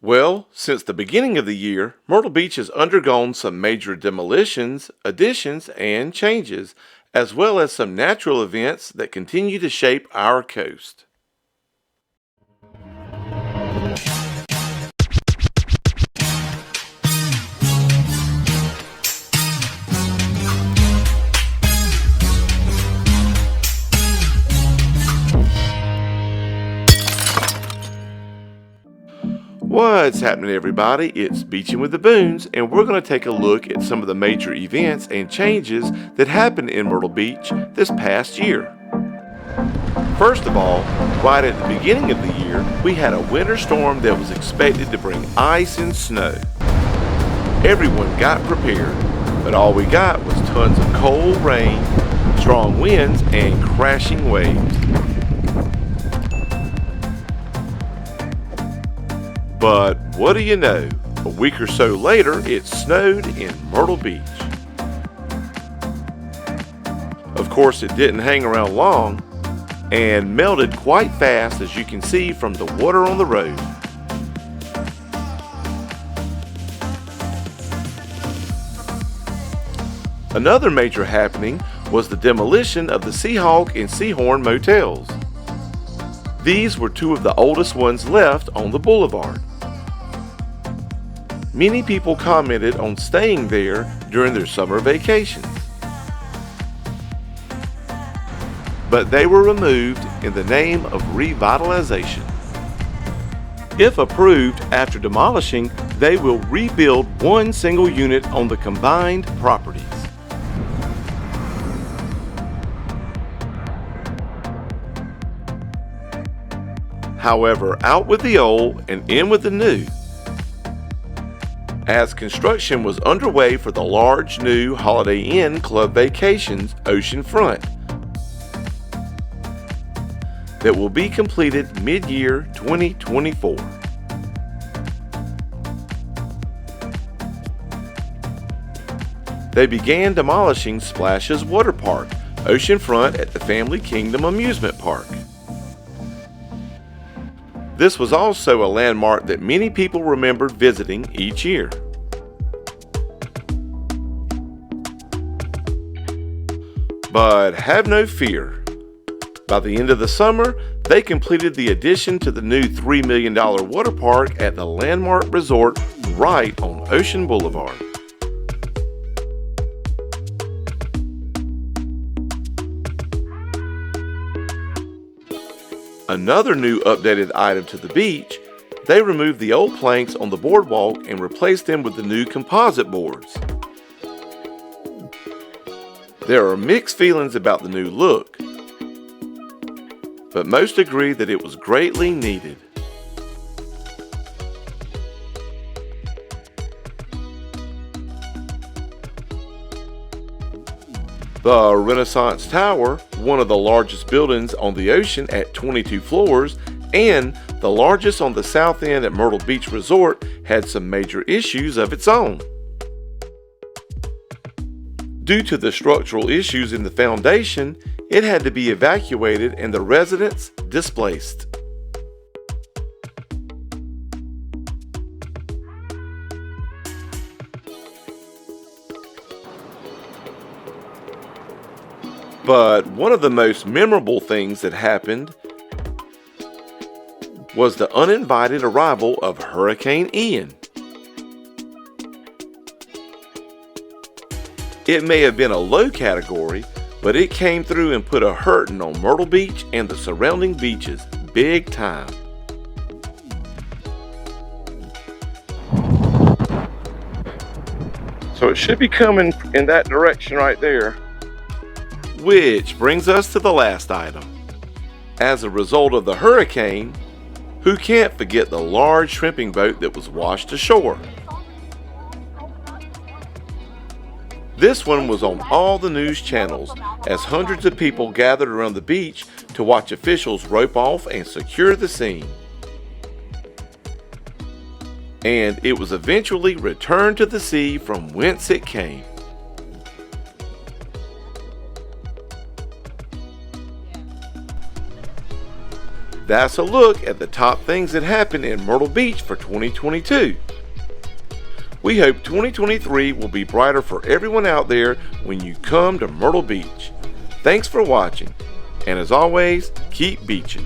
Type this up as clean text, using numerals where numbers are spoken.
Well, since the beginning of the year, Myrtle Beach has undergone some major demolitions, additions, and changes, as well as some natural events that continue to shape our coast. What's happening, everybody? It's Beachin with the Boones, and we're going to take a look at some of the major events and changes that happened in Myrtle Beach this past year. First of all, right at the beginning of the year, we had a winter storm that was expected to bring ice and snow. Everyone got prepared, but all we got was tons of cold rain, strong winds, and crashing waves. But what do you know? A week or so later, it snowed in Myrtle Beach. Of course, it didn't hang around long and melted quite fast, as you can see from the water on the road. Another major happening was the demolition of the Seahawk and Seahorn motels. These were two of the oldest ones left on the boulevard. Many people commented on staying there during their summer vacations. But they were removed in the name of revitalization. If approved after demolishing, they will rebuild one single unit on the combined properties. However, out with the old and in with the new, as construction was underway for the large new Holiday Inn Club Vacations oceanfront that will be completed mid-year 2024. They began demolishing Splash's Water Park oceanfront at the Family Kingdom Amusement Park. This was also a landmark that many people remembered visiting each year. But have no fear. By the end of the summer, they completed the addition to the new $3 million water park at the Landmark Resort right on Ocean Boulevard. Another new updated item to the beach, they removed the old planks on the boardwalk and replaced them with the new composite boards. There are mixed feelings about the new look, but most agree that it was greatly needed. The Renaissance Tower, one of the largest buildings on the ocean at 22 floors and the largest on the south end at Myrtle Beach Resort, had some major issues of its own. Due to the structural issues in the foundation, it had to be evacuated and the residents displaced. But one of the most memorable things that happened was the uninvited arrival of Hurricane Ian. It may have been a low category, but it came through and put a hurting on Myrtle Beach and the surrounding beaches big time. So it should be coming in that direction right there. Which brings us to the last item. As a result of the hurricane, who can't forget the large shrimping boat that was washed ashore? This one was on all the news channels as hundreds of people gathered around the beach to watch officials rope off and secure the scene. And it was eventually returned to the sea from whence it came. That's a look at the top things that happened in Myrtle Beach for 2022. We hope 2023 will be brighter for everyone out there when you come to Myrtle Beach. Thanks for watching, and as always, keep beaching.